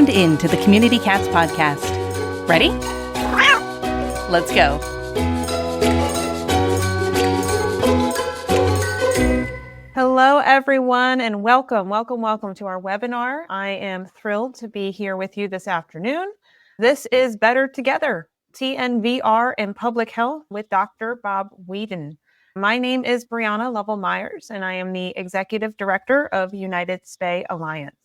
tuned in to the Community Cats podcast. Ready? Let's go. Hello, everyone, and welcome to our webinar. I am thrilled to be here with you this afternoon. This is Better Together, TNVR and Public Health with Dr. Bob Weedon. My name is Brianna Lovell Myers, and I am the Executive Director of United Spay Alliance.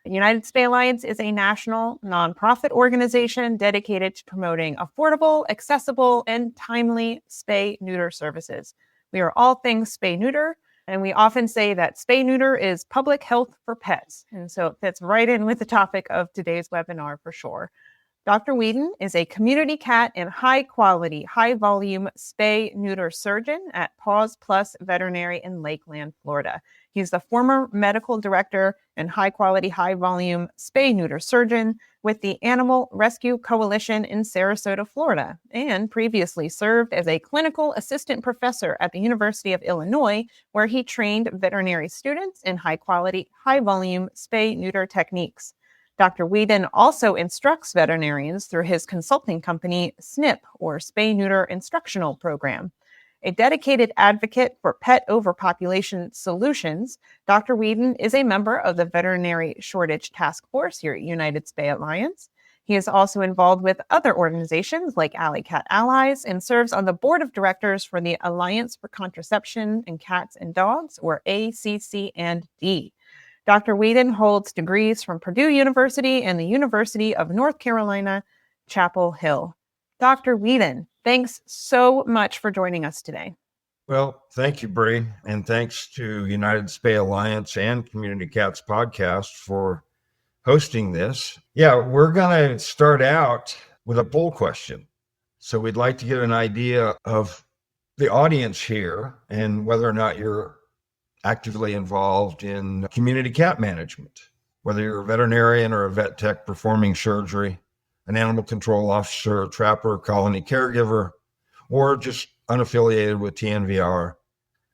United Spay Alliance is a national nonprofit organization dedicated to promoting affordable, accessible, and timely spay-neuter services. We are all things spay-neuter, and we often say that spay-neuter is public health for pets. And so it fits right in with the topic of today's webinar for sure. Dr. Weedon is a community cat and high-quality, high-volume spay-neuter surgeon at Paws Plus Veterinary in Lakeland, Florida. He's the former medical director and high-quality, high-volume spay-neuter surgeon with the Animal Rescue Coalition in Sarasota, Florida, and previously served as a clinical assistant professor at the University of Illinois, where he trained veterinary students in high-quality, high-volume spay-neuter techniques. Dr. Weedon also instructs veterinarians through his consulting company, SNP, or Spay-Neuter Instructional Program. A dedicated advocate for pet overpopulation solutions, Dr. Weedon is a member of the Veterinary Shortage Task Force here at United Spay Alliance. He is also involved with other organizations like Alley Cat Allies and serves on the board of directors for the Alliance for Contraception in Cats and Dogs, or ACC&D. Dr. Weedon holds degrees from Purdue University and the University of North Carolina, Chapel Hill. Dr. Weedon, thanks so much for joining us today. Well, thank you, Bri, and thanks to United Spay Alliance and Community Cats Podcast for hosting this. Yeah, we're going to start out with a poll question. So we'd like to get an idea of the audience here and whether or not you're actively involved in community cat management, whether you're a veterinarian or a vet tech performing surgery, an animal control officer, a trapper, colony caregiver, or just unaffiliated with TNVR.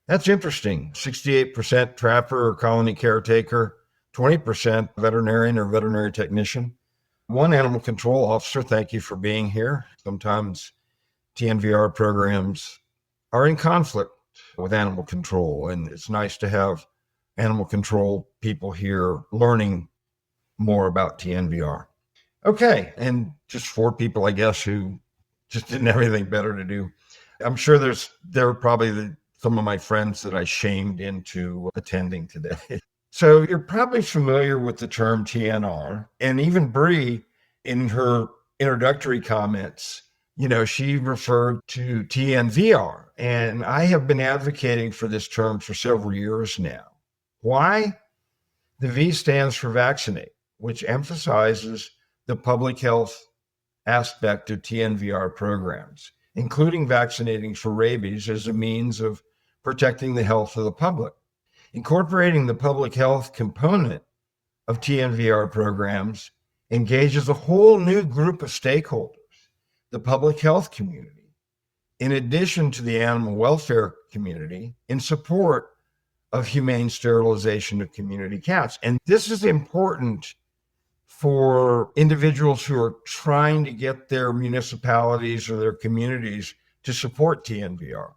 That's interesting. 68% trapper or colony caretaker, 20% veterinarian or veterinary technician. One animal control officer, thank you for being here. Sometimes TNVR programs are in conflict with animal control, and it's nice to have animal control people here learning more about TNVR. Okay, and just 4 people, I guess, who just didn't have anything better to do. I'm sure there are probably some of my friends that I shamed into attending today. So you're probably familiar with the term TNR, and even Bri, in her introductory comments, she referred to TNVR, and I have been advocating for this term for several years now. Why? The V stands for vaccinate, which emphasizes the public health aspect of TNVR programs, including vaccinating for rabies as a means of protecting the health of the public. Incorporating the public health component of TNVR programs engages a whole new group of stakeholders, the public health community, in addition to the animal welfare community, in support of humane sterilization of community cats. And this is important for individuals who are trying to get their municipalities or their communities to support TNVR.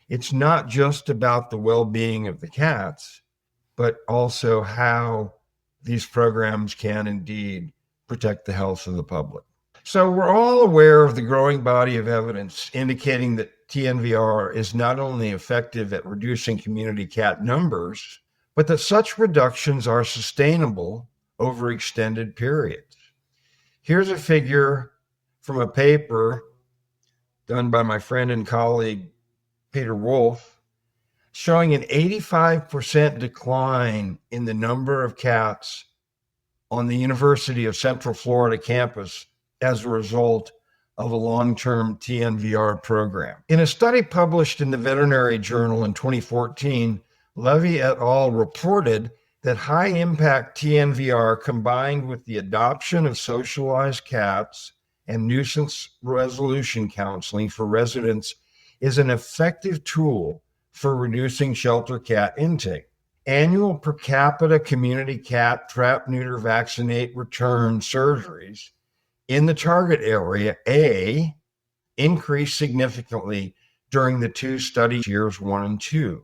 It's not just about the well-being of the cats, but also how these programs can indeed protect the health of the public. So we're all aware of the growing body of evidence indicating that TNVR is not only effective at reducing community cat numbers, but that such reductions are sustainable over extended periods. Here's a figure from a paper done by my friend and colleague, Peter Wolf, showing an 85% decline in the number of cats on the University of Central Florida campus as a result of a long-term TNVR program. In a study published in the Veterinary Journal in 2014, Levy et al. Reported that high-impact TNVR combined with the adoption of socialized cats and nuisance resolution counseling for residents is an effective tool for reducing shelter cat intake. annual per capita community cat trap-neuter-vaccinate-return surgeries in the target area A increased significantly during the two study years 1 and 2.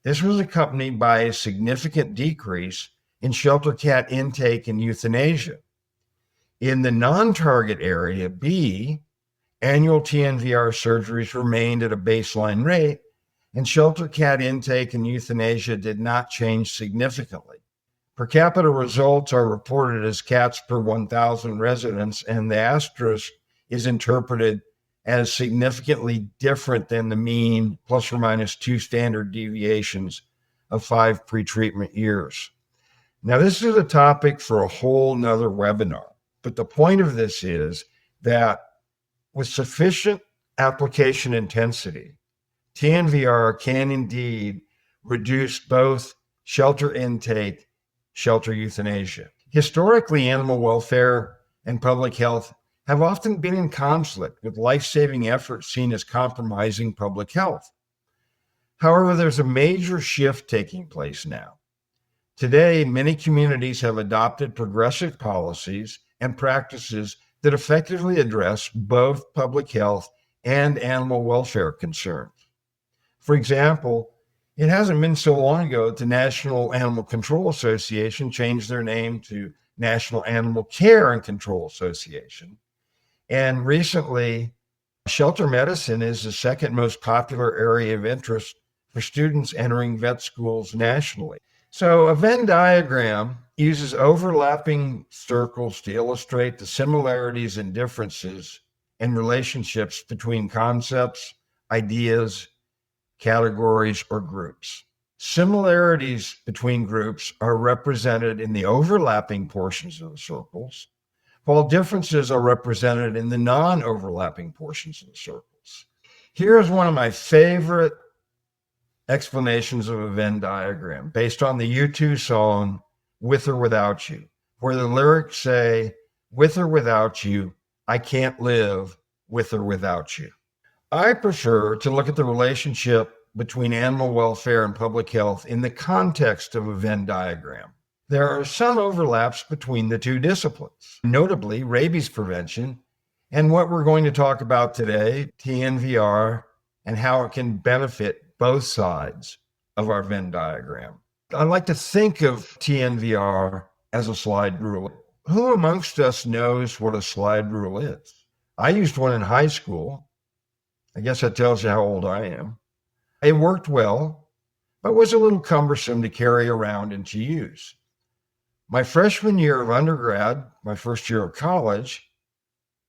This was accompanied by a significant decrease in shelter cat intake and euthanasia. In the non-target area B, annual TNVR surgeries remained at a baseline rate, and shelter cat intake and euthanasia did not change significantly. Per capita results are reported as cats per 1,000 residents, and the asterisk is interpreted as significantly different than the mean plus or minus 2 standard deviations of 5 pretreatment years. Now, this is a topic for a whole nother webinar, but the point of this is that with sufficient application intensity, TNVR can indeed reduce both shelter intake, shelter euthanasia. Historically, animal welfare and public health have often been in conflict, with life-saving efforts seen as compromising public health. However, there's a major shift taking place now. Today, many communities have adopted progressive policies and practices that effectively address both public health and animal welfare concerns. For example, it hasn't been so long ago that the National Animal Control Association changed their name to National Animal Care and Control Association. And recently, shelter medicine is the second most popular area of interest for students entering vet schools nationally. So a Venn diagram uses overlapping circles to illustrate the similarities and differences and relationships between concepts, ideas, categories, or groups. Similarities between groups are represented in the overlapping portions of the circles, while differences are represented in the non-overlapping portions of the circles. Here is one of my favorite explanations of a Venn diagram based on the U2 song, With or Without You, where the lyrics say, with or without you, I can't live with or without you. I prefer to look at the relationship between animal welfare and public health in the context of a Venn diagram. There are some overlaps between the two disciplines, notably rabies prevention and what we're going to talk about today, TNVR, and how it can benefit both sides of our Venn diagram. I like to think of TNVR as a slide rule. Who amongst us knows what a slide rule is? I used one in high school. I guess that tells you how old I am. It worked well, but was a little cumbersome to carry around and to use. My freshman year of undergrad, my first year of college,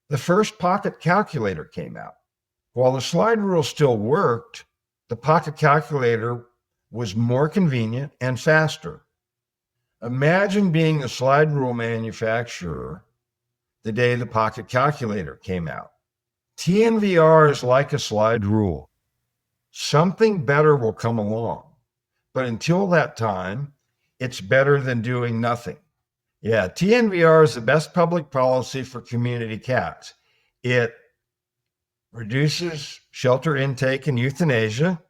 the first pocket calculator came out. While the slide rule still worked, the pocket calculator was more convenient and faster. Imagine being the slide rule manufacturer the day the pocket calculator came out. TNVR is like a slide rule. Something better will come along, but until that time, it's better than doing nothing. Yeah, TNVR is the best public policy for community cats. It reduces shelter intake and euthanasia,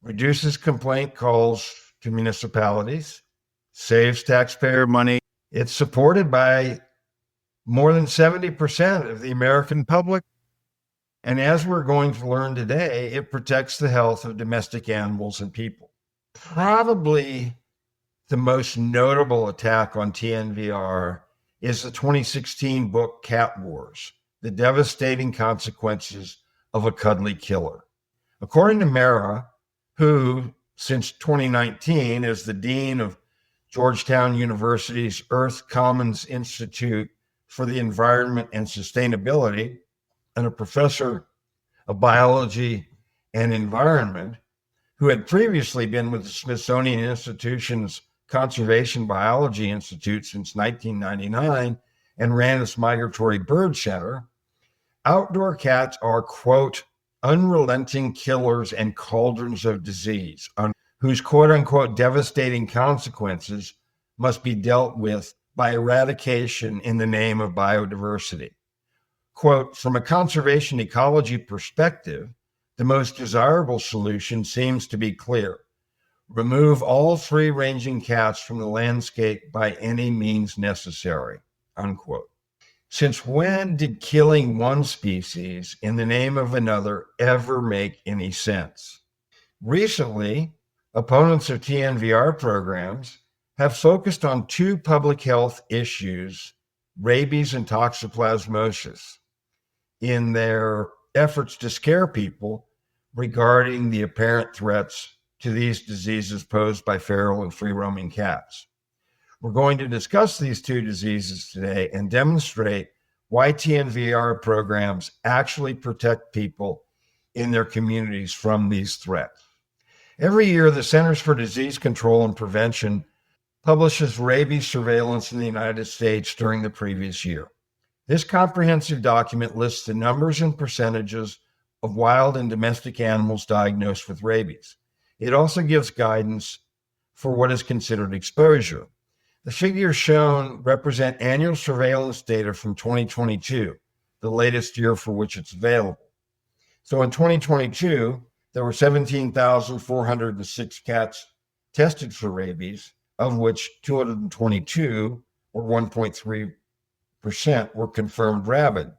reduces complaint calls to municipalities, saves taxpayer money. It's supported by more than 70% of the American public. And as we're going to learn today, it protects the health of domestic animals and people. Probably the most notable attack on TNVR is the 2016 book Cat Wars, The Devastating Consequences of a Cuddly Killer. According to Mara, who since 2019 is the dean of Georgetown University's Earth Commons Institute for the Environment and Sustainability, and a professor of biology and environment, who had previously been with the Smithsonian Institution's Conservation Biology Institute since 1999 and ran its Migratory Bird Center, outdoor cats are, quote, unrelenting killers and cauldrons of disease, whose quote unquote devastating consequences must be dealt with by eradication in the name of biodiversity. Quote, from a conservation ecology perspective, the most desirable solution seems to be clear. Remove all free-ranging cats from the landscape by any means necessary, unquote. Since when did killing one species in the name of another ever make any sense? Recently, opponents of TNVR programs have focused on two public health issues, rabies and toxoplasmosis, in their efforts to scare people regarding the apparent threats to these diseases posed by feral and free-roaming cats. We're going to discuss these two diseases today and demonstrate why TNVR programs actually protect people in their communities from these threats. Every year, the Centers for Disease Control and Prevention publishes rabies surveillance in the United States during the previous year. This comprehensive document lists the numbers and percentages of wild and domestic animals diagnosed with rabies. It also gives guidance for what is considered exposure. The figures shown represent annual surveillance data from 2022, the latest year for which it's available. So in 2022, there were 17,406 cats tested for rabies, of which 222, or 1.3%, were confirmed rabid.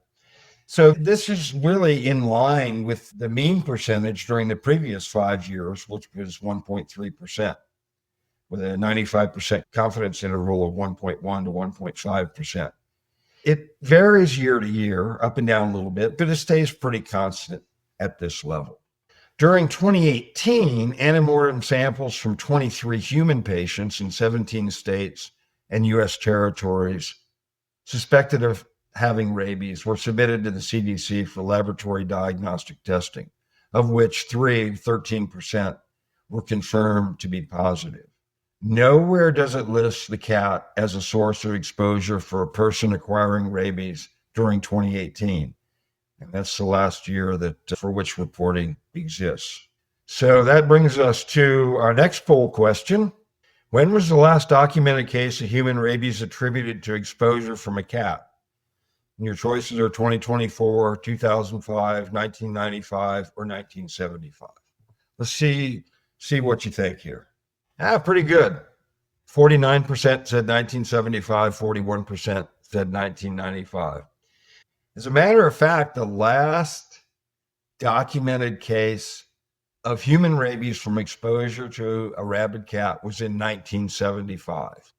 So this is really in line with the mean percentage during the previous 5 years, which was 1.3%, with a 95% confidence interval of 1.1 to 1.5%. It varies year to year, up and down a little bit, but it stays pretty constant at this level. During 2018, antemortem samples from 23 human patients in 17 states and U.S. territories suspected of having rabies were submitted to the CDC for laboratory diagnostic testing, of which 13%, were confirmed to be positive. Nowhere does it list the cat as a source of exposure for a person acquiring rabies during 2018. And that's the last year that for which reporting exists. So that brings us to our next poll question. When was the last documented case of human rabies attributed to exposure from a cat? And your choices are 2024, 2005, 1995, or 1975. Let's see what you think here. Pretty good. 49% said 1975, 41% said 1995. As a matter of fact, the last documented case of human rabies from exposure to a rabid cat was in 1975.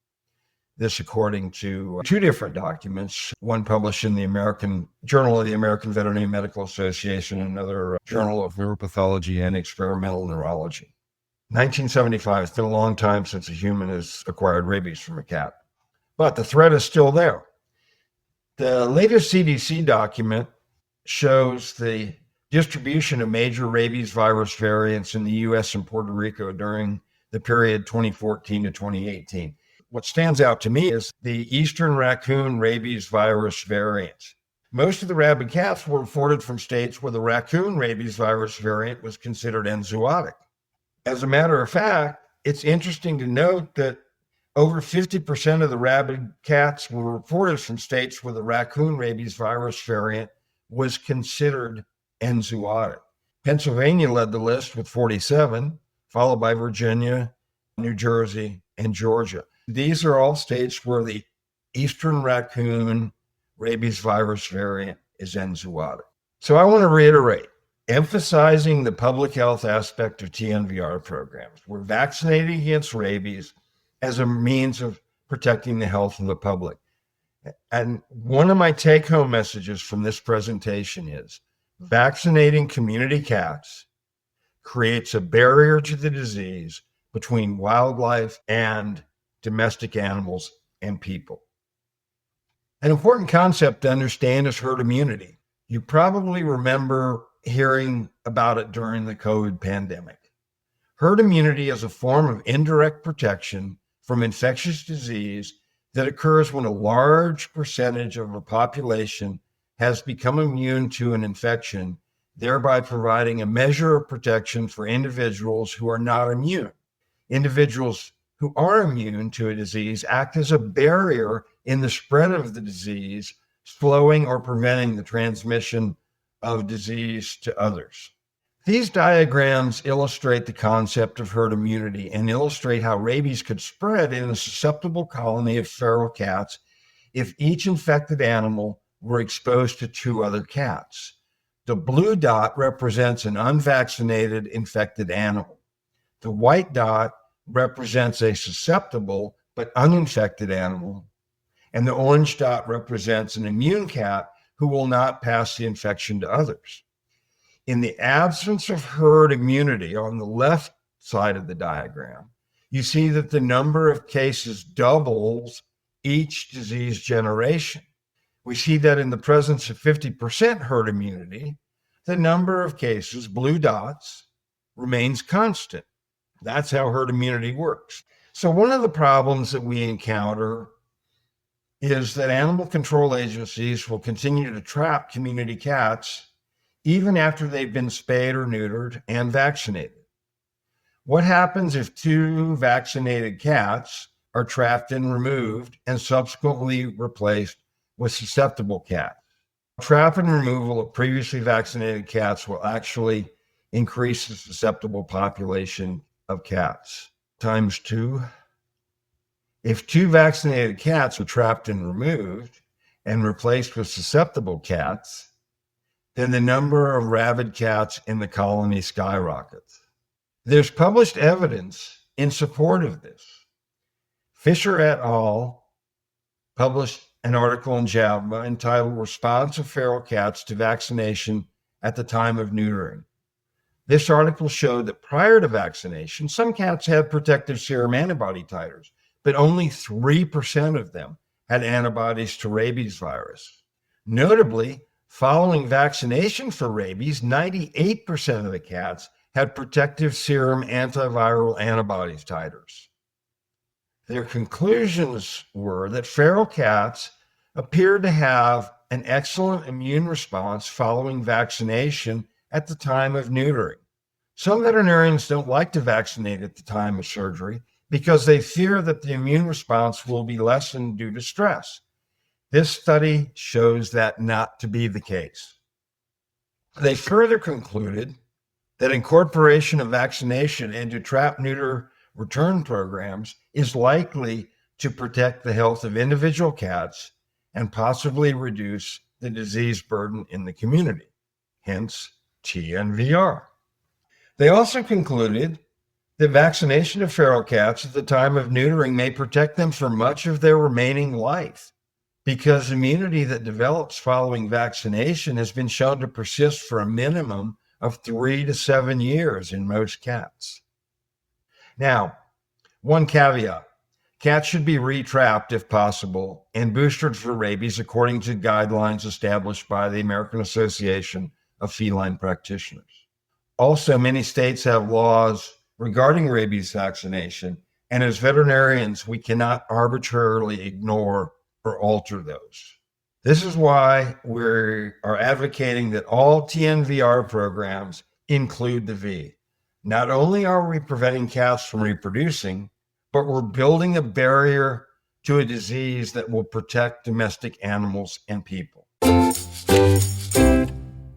This according to two different documents, one published in the American Journal of the American Veterinary Medical Association, and another Journal of Neuropathology and Experimental Neurology. 1975, it's been a long time since a human has acquired rabies from a cat, but the threat is still there. The latest CDC document shows the distribution of major rabies virus variants in the U.S. and Puerto Rico during the period 2014 to 2018. What stands out to me is the Eastern raccoon rabies virus variant. Most of the rabid cats were reported from states where the raccoon rabies virus variant was considered enzootic. As a matter of fact, it's interesting to note that over 50% of the rabid cats were reported from states where the raccoon rabies virus variant was considered enzootic. Pennsylvania led the list with 47, followed by Virginia, New Jersey, and Georgia. These are all states where the Eastern raccoon rabies virus variant is enzootic. So I want to reiterate, emphasizing the public health aspect of TNVR programs. We're vaccinating against rabies as a means of protecting the health of the public. And one of my take-home messages from this presentation is vaccinating community cats creates a barrier to the disease between wildlife and domestic animals and people. An important concept to understand is herd immunity. You probably remember hearing about it during the COVID pandemic. Herd immunity is a form of indirect protection from infectious disease that occurs when a large percentage of a population has become immune to an infection, thereby providing a measure of protection for individuals who are not immune. Individuals who are immune to a disease act as a barrier in the spread of the disease, slowing or preventing the transmission of disease to others. These diagrams illustrate the concept of herd immunity and illustrate how rabies could spread in a susceptible colony of feral cats if each infected animal were exposed to 2 other cats. The blue dot represents an unvaccinated infected animal. The white dot represents a susceptible but uninfected animal. And the orange dot represents an immune cat who will not pass the infection to others. In the absence of herd immunity on the left side of the diagram, you see that the number of cases doubles each disease generation. We see that in the presence of 50% herd immunity, the number of cases, blue dots, remains constant. That's how herd immunity works. So one of the problems that we encounter is that animal control agencies will continue to trap community cats even after they've been spayed or neutered and vaccinated. What happens if 2 vaccinated cats are trapped and removed and subsequently replaced with susceptible cats? Trap and removal of previously vaccinated cats will actually increase the susceptible population of cats times 2. If 2 vaccinated cats are trapped and removed and replaced with susceptible cats, then the number of rabid cats in the colony skyrockets. There's published evidence in support of this. Fisher et al. Published an article in JAVMA entitled Response of Feral Cats to Vaccination at the Time of Neutering. This article showed that prior to vaccination, some cats had protective serum antibody titers, but only 3% of them had antibodies to rabies virus. Notably, following vaccination for rabies, 98% of the cats had protective serum antiviral antibodies titers. Their conclusions were that feral cats appeared to have an excellent immune response following vaccination at the time of neutering. Some veterinarians don't like to vaccinate at the time of surgery because they fear that the immune response will be lessened due to stress. This study shows that not to be the case. They further concluded that incorporation of vaccination into trap-neuter-return programs is likely to protect the health of individual cats and possibly reduce the disease burden in the community, hence TNVR. They also concluded that vaccination of feral cats at the time of neutering may protect them for much of their remaining life, because immunity that develops following vaccination has been shown to persist for a minimum of 3 to 7 years in most cats. Now, one caveat. Cats should be retrapped if possible and boosted for rabies according to guidelines established by the American Association of Feline Practitioners. Also, many states have laws regarding rabies vaccination, and as veterinarians, we cannot arbitrarily ignore or alter those. This is why we are advocating that all TNVR programs include the V. Not only are we preventing cats from reproducing, but we're building a barrier to a disease that will protect domestic animals and people.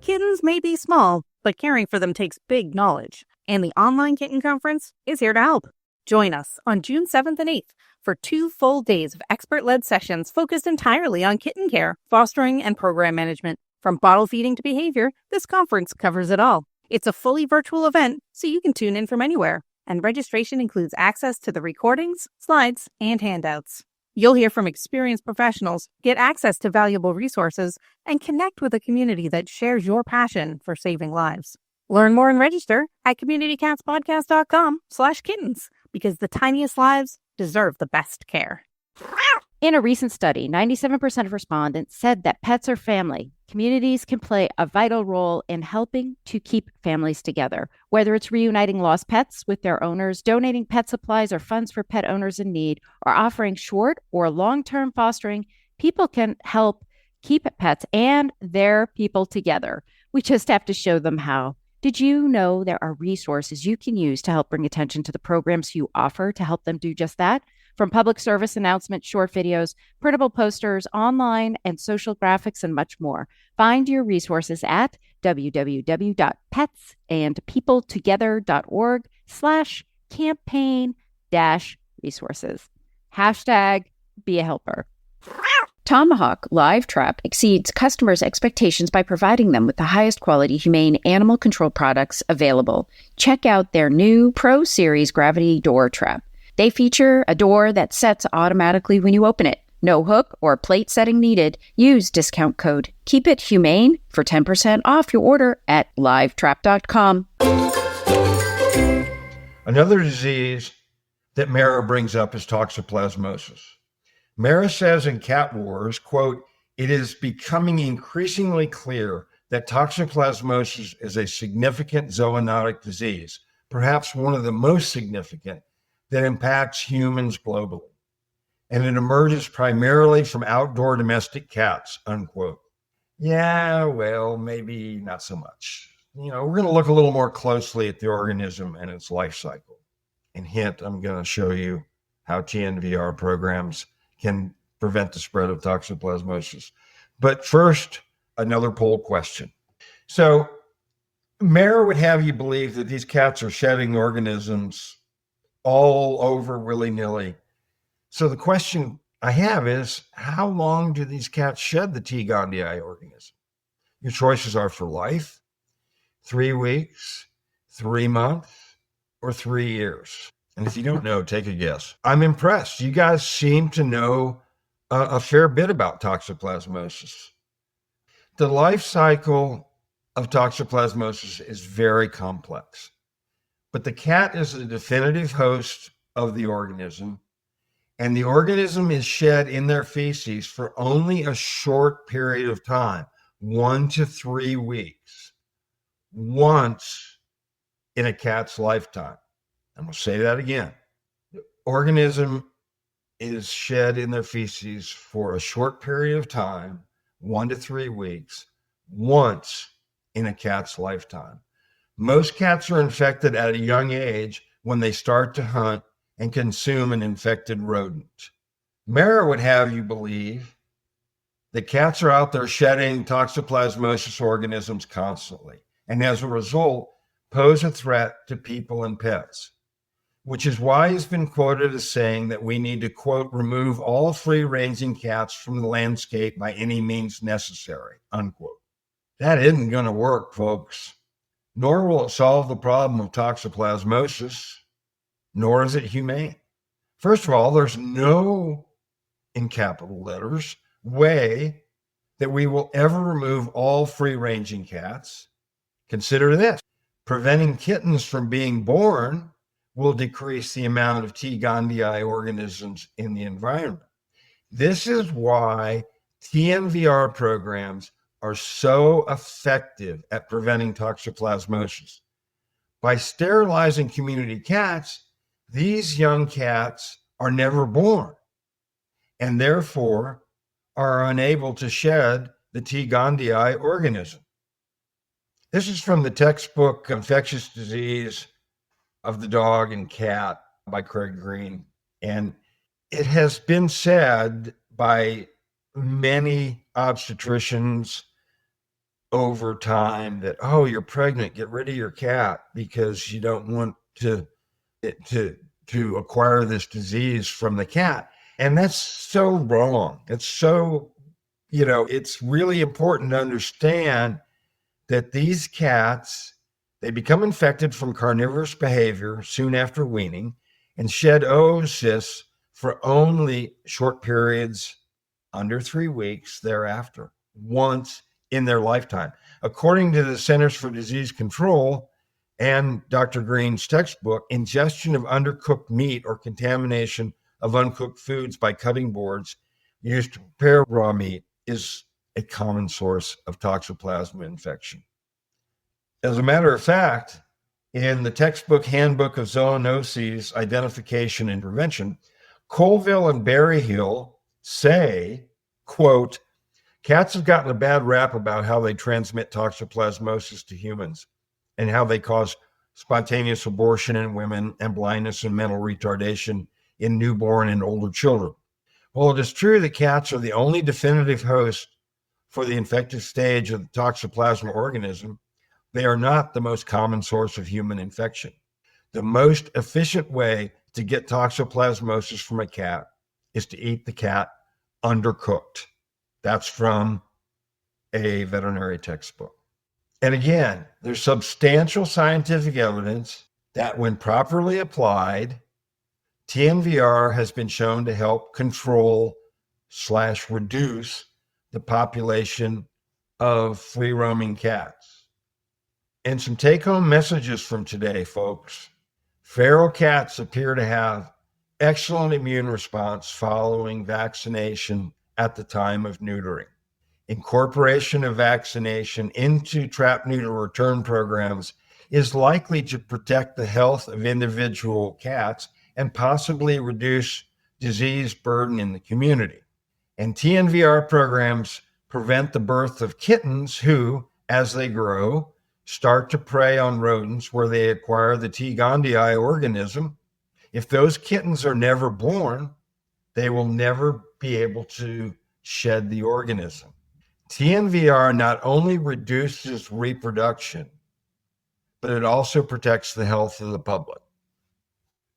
Kittens may be small, but caring for them takes big knowledge, and the online kitten conference is here to help. Join us on June 7th and 8th for 2 full days of expert-led sessions focused entirely on kitten care, fostering, and program management. From bottle feeding to behavior, this conference covers it all. It's a fully virtual event, so you can tune in from anywhere, and registration includes access to the recordings, slides, and handouts. You'll hear from experienced professionals, get access to valuable resources, and connect with a community that shares your passion for saving lives. Learn more and register at communitycatspodcast.com/kittens, because the tiniest lives deserve the best care. In a recent study, 97% of respondents said that pets are family. Communities can play a vital role in helping to keep families together, whether it's reuniting lost pets with their owners, donating pet supplies or funds for pet owners in need, or offering short or long-term fostering. People can help keep pets and their people together. We just have to show them how. Did you know there are resources you can use to help bring attention to the programs you offer to help them do just that? From public service announcements, short videos, printable posters, online and social graphics, and much more. Find your resources at www.petsandpeopletogether.org/campaign-resources. #be a helper. Tomahawk Live Trap exceeds customers' expectations by providing them with the highest quality humane animal control products available. Check out their new Pro Series Gravity Door Trap. They feature a door that sets automatically when you open it. No hook or plate setting needed. Use discount code Keep It Humane for 10% off your order at livetrap.com. Another disease that Mara brings up is toxoplasmosis. Mara says in Cat Wars, quote, "It is becoming increasingly clear that toxoplasmosis is a significant zoonotic disease, perhaps one of the most significant, that impacts humans globally. And it emerges primarily from outdoor domestic cats," unquote. Yeah, well, maybe not so much. We're going to look a little more closely at the organism and its life cycle. And hint, I'm going to show you how TNVR programs can prevent the spread of toxoplasmosis. But first, another poll question. So Mara would have you believe that these cats are shedding organisms all over willy-nilly. So the question I have is, how long do these cats shed the T. gondii organism? Your choices are for life, 3 weeks, 3 months, or 3 years. And if you don't know, take a guess. I'm impressed. You guys seem to know a fair bit about toxoplasmosis. The life cycle of toxoplasmosis is very complex, but the cat is the definitive host of the organism, and the organism is shed in their feces for only a short period of time, 1 to 3 weeks, once in a cat's lifetime. I'm going to say that again. The organism is shed in their feces for a short period of time, 1 to 3 weeks, once in a cat's lifetime. Most cats are infected at a young age when they start to hunt and consume an infected rodent. Mara would have you believe that cats are out there shedding toxoplasmosis organisms constantly, and as a result, pose a threat to people and pets, which is why he's been quoted as saying that we need to, quote, "remove all free-ranging cats from the landscape by any means necessary," unquote. That isn't going to work, folks. Nor will it solve the problem of toxoplasmosis, nor is it humane. First of all, there's no, in capital letters, way that we will ever remove all free-ranging cats. Consider this: preventing kittens from being born will decrease the amount of T. gondii organisms in the environment. This is why TNVR programs are so effective at preventing toxoplasmosis. By sterilizing community cats, these young cats are never born and therefore are unable to shed the T. gondii organism. This is from the textbook Infectious Disease of the Dog and Cat by Craig Green. And it has been said by many obstetricians over time that, oh, you're pregnant, get rid of your cat because you don't want to acquire this disease from the cat. And that's so wrong. It's so, it's really important to understand that these cats, they become infected from carnivorous behavior soon after weaning and shed oocysts for only short periods, under 3 weeks thereafter, once in their lifetime. According to the Centers for Disease Control and Dr. Green's textbook, ingestion of undercooked meat or contamination of uncooked foods by cutting boards used to prepare raw meat is a common source of Toxoplasma infection. As a matter of fact, in the textbook Handbook of Zoonoses Identification and Prevention, Colville and Berryhill say, quote, cats have gotten a bad rap about how they transmit toxoplasmosis to humans and how they cause spontaneous abortion in women and blindness and mental retardation in newborn and older children. Well, it is true that cats are the only definitive host for the infective stage of the toxoplasma organism, they are not the most common source of human infection. The most efficient way to get toxoplasmosis from a cat is to eat the cat undercooked. That's from a veterinary textbook. And again, there's substantial scientific evidence that when properly applied, TNVR has been shown to help control/reduce the population of free-roaming cats. And some take-home messages from today, folks. Feral cats appear to have excellent immune response following vaccination at the time of neutering. Incorporation of vaccination into trap-neuter-return programs is likely to protect the health of individual cats and possibly reduce disease burden in the community. And TNVR programs prevent the birth of kittens who, as they grow, start to prey on rodents where they acquire the T. gondii organism. If those kittens are never born, they will never be able to shed the organism. TNVR not only reduces reproduction, but it also protects the health of the public.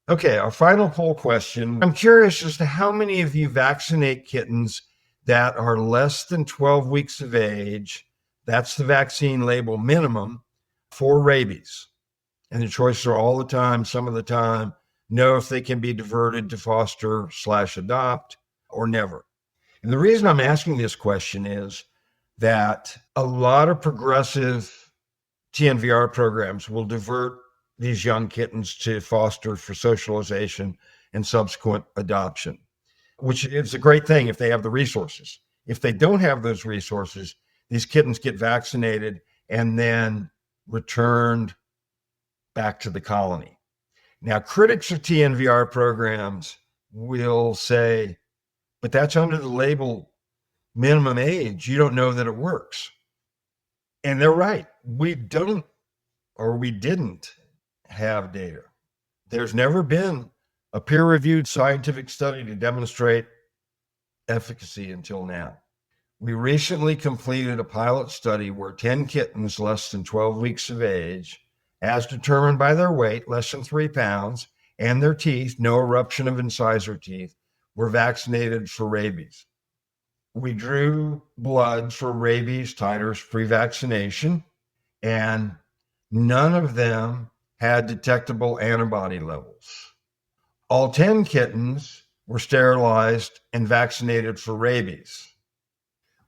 Okay, our final poll question. I'm curious as to how many of you vaccinate kittens that are less than 12 weeks of age. That's the vaccine label minimum for rabies. And the choices are all the time, some of the time, know if they can be diverted to foster/adopt or never. And the reason I'm asking this question is that a lot of progressive TNVR programs will divert these young kittens to foster for socialization and subsequent adoption, which is a great thing if they have the resources. If they don't have those resources, these kittens get vaccinated and then returned back to the colony. Now, critics of TNVR programs will say, but that's under the label minimum age. You don't know that it works. And they're right. We didn't have data. There's never been a peer-reviewed scientific study to demonstrate efficacy until now. We recently completed a pilot study where 10 kittens less than 12 weeks of age, as determined by their weight, less than 3 pounds, and their teeth, no eruption of incisor teeth, were vaccinated for rabies. We drew blood for rabies titers pre-vaccination, and none of them had detectable antibody levels. All 10 kittens were sterilized and vaccinated for rabies.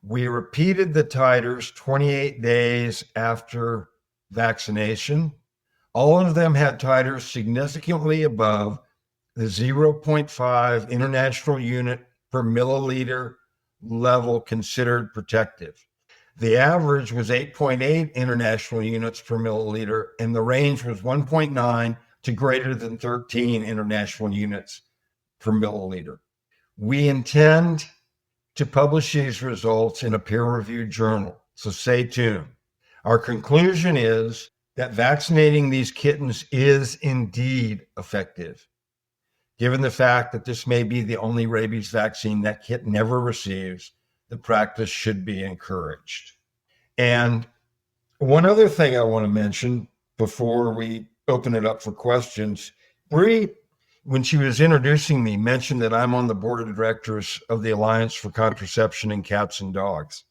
We repeated the titers 28 days after vaccination. All of them had titers significantly above the 0.5 international unit per milliliter level considered protective. The average was 8.8 international units per milliliter, and the range was 1.9 to greater than 13 international units per milliliter. We intend to publish these results in a peer-reviewed journal, so stay tuned. Our conclusion is that vaccinating these kittens is indeed effective. Given the fact that this may be the only rabies vaccine that kitten ever receives, the practice should be encouraged. And one other thing I want to mention before we open it up for questions, Bree, when she was introducing me, mentioned that I'm on the board of directors of the Alliance for Contraception in Cats and Dogs.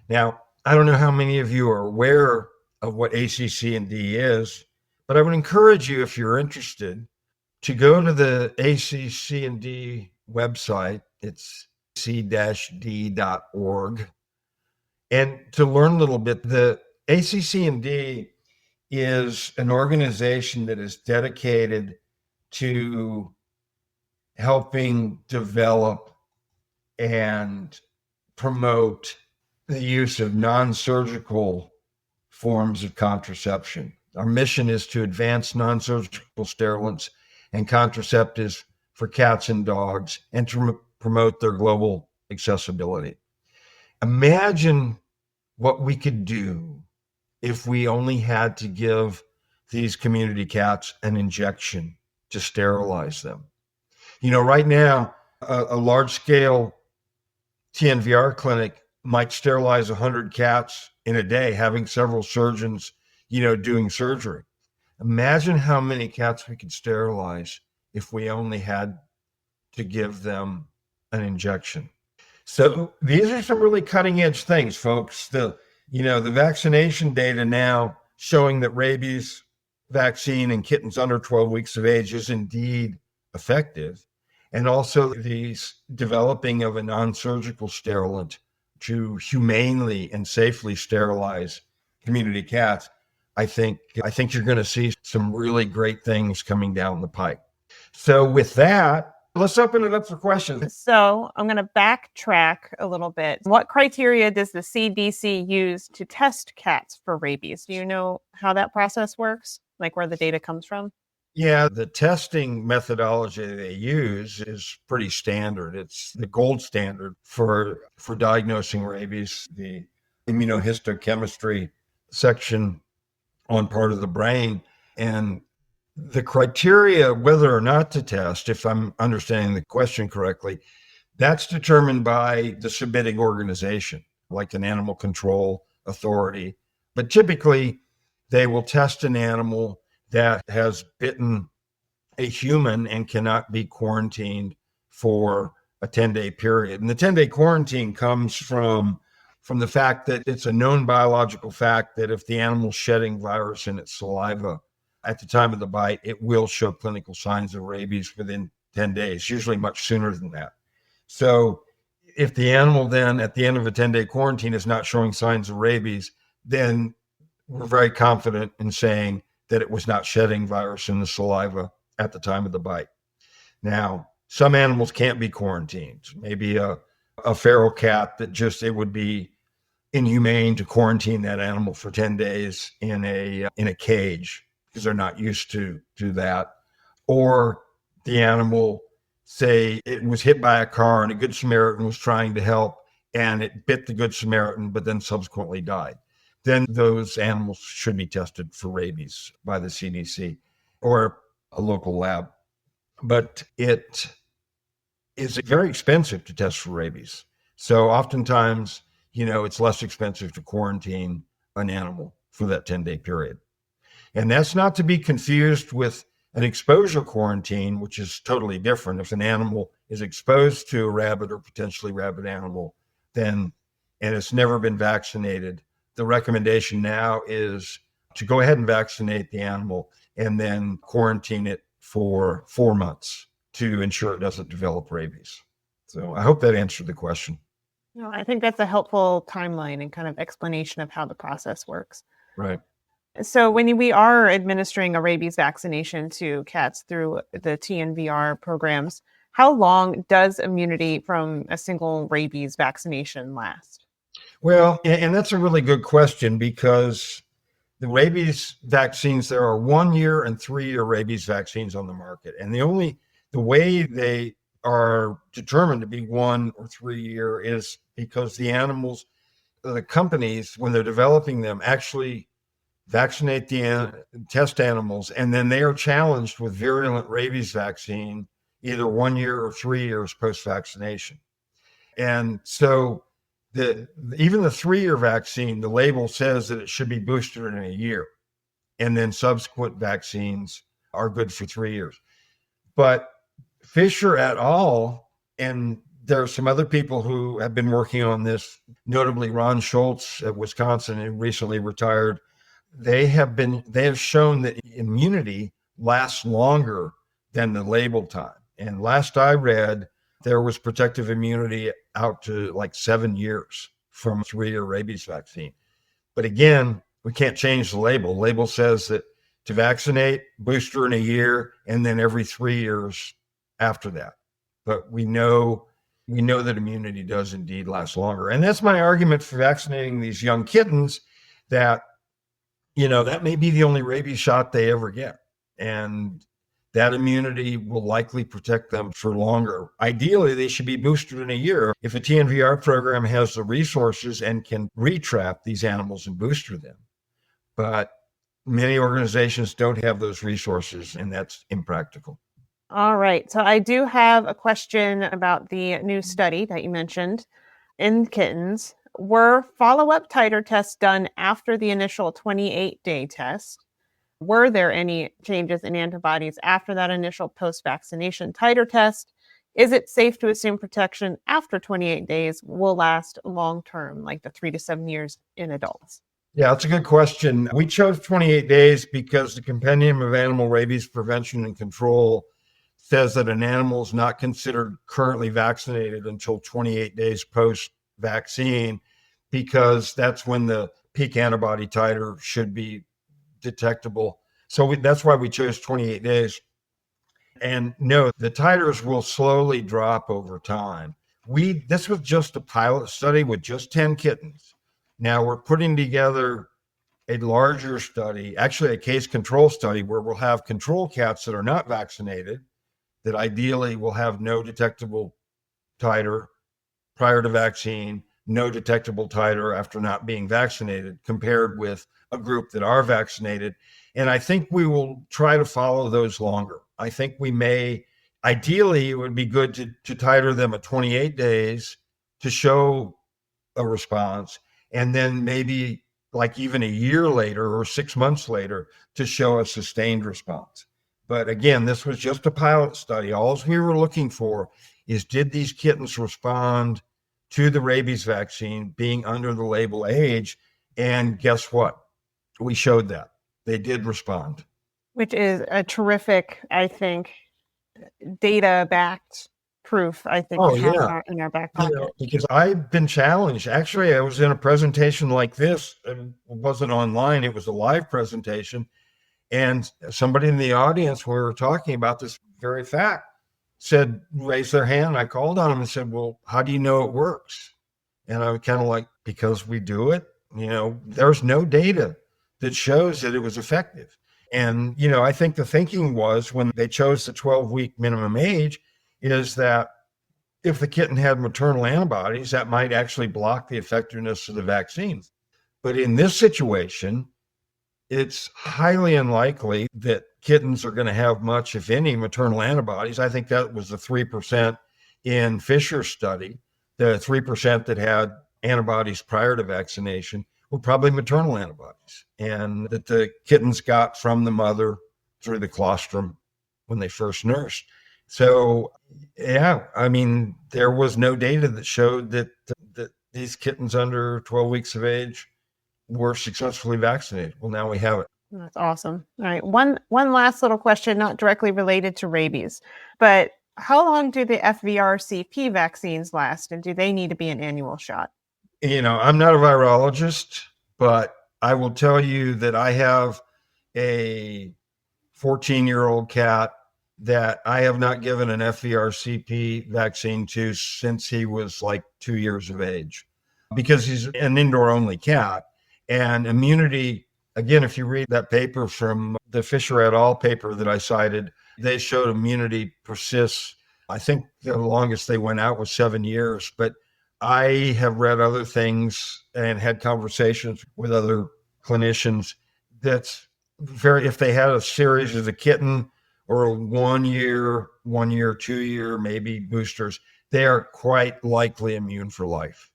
Now, I don't know how many of you are aware of what ACC&D is, but I would encourage you, if you're interested, to go to the ACC&D website. It's c-d.org. And to learn a little bit, the ACC&D is an organization that is dedicated to helping develop and promote the use of non-surgical forms of contraception. Our mission is to advance non-surgical sterilants and contraceptives for cats and dogs and to promote their global accessibility. Imagine what we could do if we only had to give these community cats an injection to sterilize them. You know, right now, a large-scale TNVR clinic might sterilize 100 cats in a day, having several surgeons, doing surgery. Imagine how many cats we could sterilize if we only had to give them an injection. So these are some really cutting edge things, folks. The vaccination data now showing that rabies vaccine in kittens under 12 weeks of age is indeed effective. And also the developing of a non-surgical sterilant to humanely and safely sterilize community cats. I think you're going to see some really great things coming down the pike. So with that, let's open it up for questions. So I'm going to backtrack a little bit. What criteria does the CDC use to test cats for rabies? Do you know how that process works? Like where the data comes from? Yeah, the testing methodology they use is pretty standard. It's the gold standard for diagnosing rabies. The immunohistochemistry section on part of the brain, and the criteria whether or not to test, if I'm understanding the question correctly, that's determined by the submitting organization, like an animal control authority. But typically, they will test an animal that has bitten a human and cannot be quarantined for a 10-day period. And the 10-day quarantine comes from the fact that it's a known biological fact that if the animal's shedding virus in its saliva at the time of the bite, it will show clinical signs of rabies within 10 days, usually much sooner than that. So if the animal then at the end of a 10-day quarantine is not showing signs of rabies, then we're very confident in saying that it was not shedding virus in the saliva at the time of the bite. Now, some animals can't be quarantined. Maybe a feral cat that it would be inhumane to quarantine that animal for 10 days in a cage because they're not used to that. Or the animal, say it was hit by a car and a Good Samaritan was trying to help and it bit the Good Samaritan, but then subsequently died. Then those animals should be tested for rabies by the CDC or a local lab. But it is very expensive to test for rabies. So oftentimes, it's less expensive to quarantine an animal for that 10-day period. And that's not to be confused with an exposure quarantine, which is totally different. If an animal is exposed to a rabbit or potentially rabid animal, and it's never been vaccinated, the recommendation now is to go ahead and vaccinate the animal and then quarantine it for 4 months to ensure it doesn't develop rabies. So I hope that answered the question. No, I think that's a helpful timeline and kind of explanation of how the process works. Right. So when we are administering a rabies vaccination to cats through the TNVR programs, how long does immunity from a single rabies vaccination last? Well, and that's a really good question because the rabies vaccines, there are 1-year and 3-year rabies vaccines on the market. And the way they are determined to be 1 or 3 year is because the companies, when they're developing them, actually vaccinate the test animals, and then they are challenged with virulent rabies vaccine either 1 year or 3 years post-vaccination. And so even the 3-year vaccine, the label says that it should be boosted in a year, and then subsequent vaccines are good for 3 years. But Fisher et al., and there are some other people who have been working on this, notably Ron Schultz at Wisconsin, who recently retired. They have shown that immunity lasts longer than the label time. And last I read, there was protective immunity out to like 7 years from a 3-year rabies vaccine. But again, we can't change the label. The label says that to vaccinate, booster in a year, and then every 3 years after that. But we know that immunity does indeed last longer. And that's my argument for vaccinating these young kittens, that, that may be the only rabies shot they ever get. And that immunity will likely protect them for longer. Ideally, they should be boosted in a year. If a TNVR program has the resources and can retrap these animals and booster them. But many organizations don't have those resources, and that's impractical. All right. So I do have a question about the new study that you mentioned in kittens. Were follow-up titer tests done after the initial 28-day test? Were there any changes in antibodies after that initial post-vaccination titer test? Is it safe to assume protection after 28 days will last long-term, like the 3 to 7 years in adults? Yeah, that's a good question. We chose 28 days because the Compendium of Animal Rabies Prevention and Control says that an animal is not considered currently vaccinated until 28 days post-vaccine, because that's when the peak antibody titer should be detectable. So that's why we chose 28 days. And no, the titers will slowly drop over time. This was just a pilot study with just 10 kittens. Now we're putting together a larger study, actually a case control study, where we'll have control cats that are not vaccinated, that ideally will have no detectable titer prior to vaccine, no detectable titer after not being vaccinated, compared with a group that are vaccinated. And I think we will try to follow those longer. I think we may, ideally, it would be good to titer them at 28 days to show a response, and then maybe like even a year later or 6 months later to show a sustained response. But again, this was just a pilot study. All we were looking for is, did these kittens respond to the rabies vaccine being under the label age? And guess what? We showed that they did respond. Which is a terrific, I think, data-backed proof, I think, in our back pocket. Because I've been challenged. Actually, I was in a presentation like this. It wasn't online. It was a live presentation. And somebody in the audience, we were talking about this very fact, raised their hand. I called on them and said, well, how do you know it works? And I was kind of like, because we do it. There's no data that shows that it was effective. And, I think the thinking was, when they chose the 12-week minimum age, is that if the kitten had maternal antibodies, that might actually block the effectiveness of the vaccines. But in this situation, it's highly unlikely that kittens are going to have much, if any, maternal antibodies. I think that was the 3% in Fisher's study. The 3% that had antibodies prior to vaccination were probably maternal antibodies, and that the kittens got from the mother through the colostrum when they first nursed. So, yeah, there was no data that showed that these kittens under 12 weeks of age were successfully vaccinated. Well, now we have it. That's awesome. All right. One last little question, not directly related to rabies, but how long do the FVRCP vaccines last, and do they need to be an annual shot? I'm not a virologist, but I will tell you that I have a 14-year-old cat that I have not given an FVRCP vaccine to since he was like 2 years of age, because he's an indoor-only cat. And immunity, again, if you read that paper from the Fisher et al. Paper that I cited, they showed immunity persists. I think the longest they went out was 7 years. But I have read other things and had conversations with other clinicians that's if they had a series as a kitten, or 1 year, 2 year, maybe boosters, they are quite likely immune for life.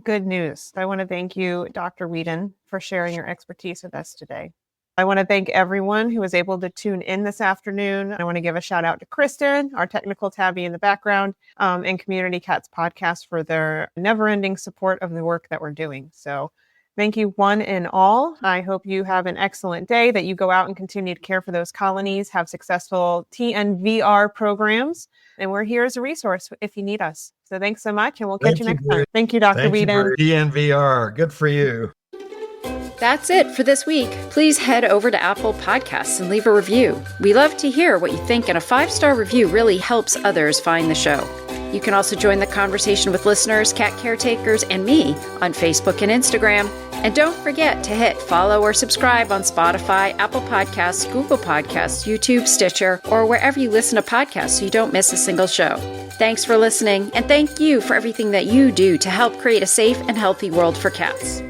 Good news. I want to thank you, Dr. Weedon, for sharing your expertise with us today. I want to thank everyone who was able to tune in this afternoon. I want to give a shout out to Kristen, our technical tabby in the background, and Community Cats Podcast for their never-ending support of the work that we're doing. So thank you, one and all. I hope you have an excellent day, that you go out and continue to care for those colonies, have successful TNVR programs, and we're here as a resource if you need us. So thanks so much, and we'll catch you next time. Thank you, Dr. Weedon. TNVR. Good for you. That's it for this week. Please head over to Apple Podcasts and leave a review. We love to hear what you think, and a 5-star review really helps others find the show. You can also join the conversation with listeners, cat caretakers, and me on Facebook and Instagram. And don't forget to hit follow or subscribe on Spotify, Apple Podcasts, Google Podcasts, YouTube, Stitcher, or wherever you listen to podcasts so you don't miss a single show. Thanks for listening, and thank you for everything that you do to help create a safe and healthy world for cats.